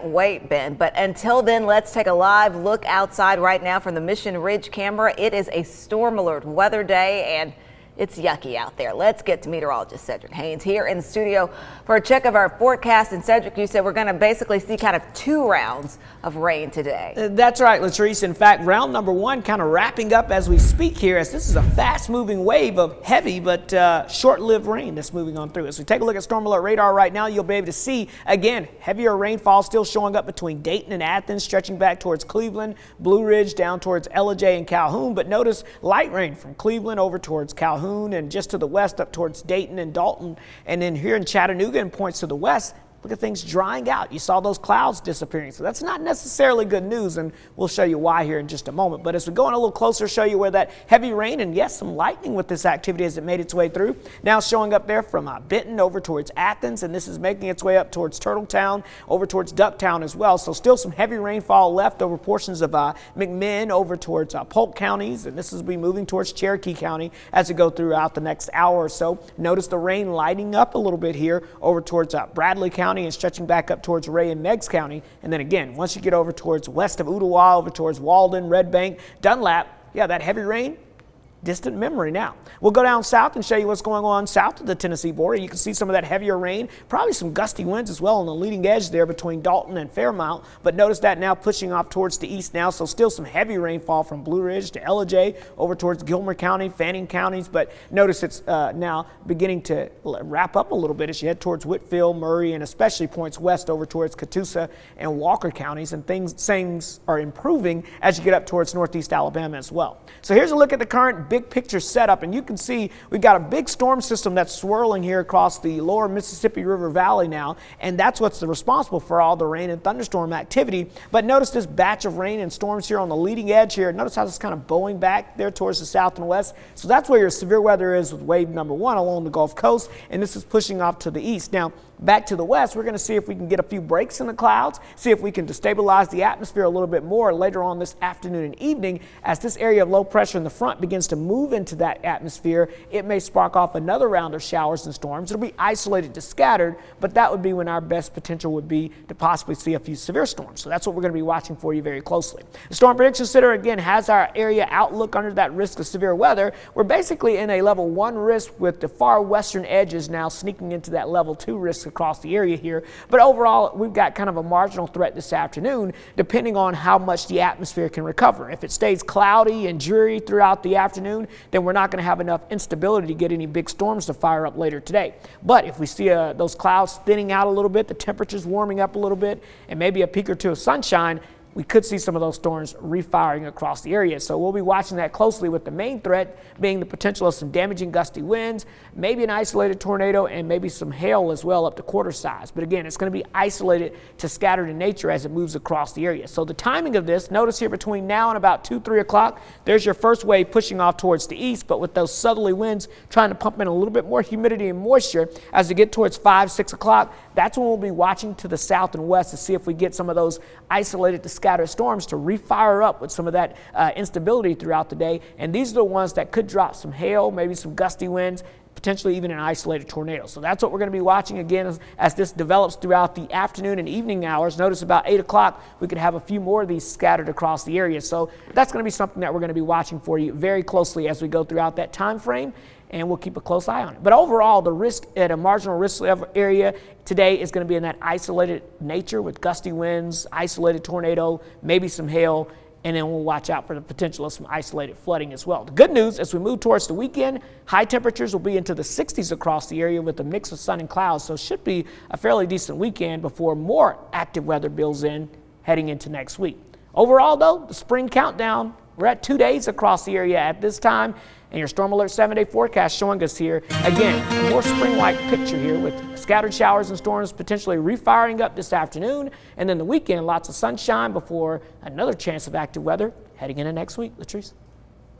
Wait, Ben, but until then, let's take a live look outside right now from the Mission Ridge camera. It is a storm alert weather day and it's yucky out there. Let's get to meteorologist Cedric Haynes here in the studio for a check of our forecast. And Cedric, you said we're going to basically see kind of 2 rounds of rain today. That's right, Latrice. In fact, round number 1 kind of wrapping up as we speak here, as this is a fast-moving wave of heavy but short-lived rain that's moving on through. As we take a look at storm alert radar right now, you'll be able to see, again, heavier rainfall still showing up between Dayton and Athens, stretching back towards Cleveland, Blue Ridge, down towards Ellijay and Calhoun. But notice light rain from Cleveland over towards Calhoun and just to the west up towards Dayton and Dalton. And then here in Chattanooga and points to the west, look at things drying out. You saw those clouds disappearing. So that's not necessarily good news, and we'll show you why here in just a moment. But as we go in a little closer, show you where that heavy rain and, yes, some lightning with this activity as it made its way through. Now showing up there from Benton over towards Athens, and this is making its way up towards Turtletown, over towards Ducktown as well. So still some heavy rainfall left over portions of McMinn over towards Polk counties, and this is be moving towards Cherokee County as we go throughout the next hour or so. Notice the rain lighting up a little bit here over towards Bradley County and stretching back up towards Ray and Meigs County. And then again, once you get over towards west of Ooltewah, over towards Walden, Red Bank, Dunlap, yeah, that heavy rain, distant memory now. We'll go down south and show you what's going on south of the Tennessee border. You can see some of that heavier rain, probably some gusty winds as well on the leading edge there between Dalton and Fairmount. But notice that now pushing off towards the east now, so still some heavy rainfall from Blue Ridge to Ellijay over towards Gilmer County, Fanning counties. But notice it's now beginning to wrap up a little bit as you head towards Whitfield, Murray, and especially points west over towards Catoosa and Walker counties. And things are improving as you get up towards northeast Alabama as well. So here's a look at the current big picture setup, and you can see we've got a big storm system that's swirling here across the lower Mississippi River Valley now, and that's what's responsible for all the rain and thunderstorm activity. But notice this batch of rain and storms here on the leading edge here. Notice how it's kind of bowing back there towards the south and west. So that's where your severe weather is with wave number 1 along the Gulf Coast, and this is pushing off to the east. Now back to the west, we're going to see if we can get a few breaks in the clouds, see if we can destabilize the atmosphere a little bit more later on this afternoon and evening. As this area of low pressure in the front begins to move into that atmosphere, it may spark off another round of showers and storms. It'll be isolated to scattered, but that would be when our best potential would be to possibly see a few severe storms. So that's what we're going to be watching for you very closely. The Storm Prediction Center again has our area outlook under that risk of severe weather. We're basically in a level 1 risk with the far western edges now sneaking into that level 2 risk across the area here. But overall, we've got kind of a marginal threat this afternoon, depending on how much the atmosphere can recover. If it stays cloudy and dreary throughout the afternoon, then we're not going to have enough instability to get any big storms to fire up later today. But if we see those clouds thinning out a little bit, the temperatures warming up a little bit, and maybe a peak or two of sunshine, we could see some of those storms refiring across the area. So we'll be watching that closely, with the main threat being the potential of some damaging gusty winds, maybe an isolated tornado, and maybe some hail as well up to quarter size. But again, it's going to be isolated to scattered in nature as it moves across the area. So the timing of this, notice here between now and about 2-3 o'clock, there's your first wave pushing off towards the east, but with those southerly winds trying to pump in a little bit more humidity and moisture as we get towards 5-6 o'clock, that's when we'll be watching to the south and west to see if we get some of those isolated to scattered storms to refire up with some of that instability throughout the day. And these are the ones that could drop some hail, maybe some gusty winds, potentially even an isolated tornado. So that's what we're going to be watching again as this develops throughout the afternoon and evening hours. Notice about 8 o'clock, we could have a few more of these scattered across the area. So that's going to be something that we're going to be watching for you very closely as we go throughout that time frame, and we'll keep a close eye on it. But overall, the risk at a marginal risk level area today is going to be in that isolated nature with gusty winds, isolated tornado, maybe some hail, and then we'll watch out for the potential of some isolated flooding as well. The good news, as we move towards the weekend, high temperatures will be into the 60s across the area with a mix of sun and clouds, so it should be a fairly decent weekend before more active weather builds in heading into next week. Overall, though, the spring countdown, we're at 2 days across the area at this time, and your Storm Alert 7-day forecast showing us here, again, a more spring-like picture here with scattered showers and storms potentially refiring up this afternoon, and then the weekend, lots of sunshine before another chance of active weather heading into next week. Latrice?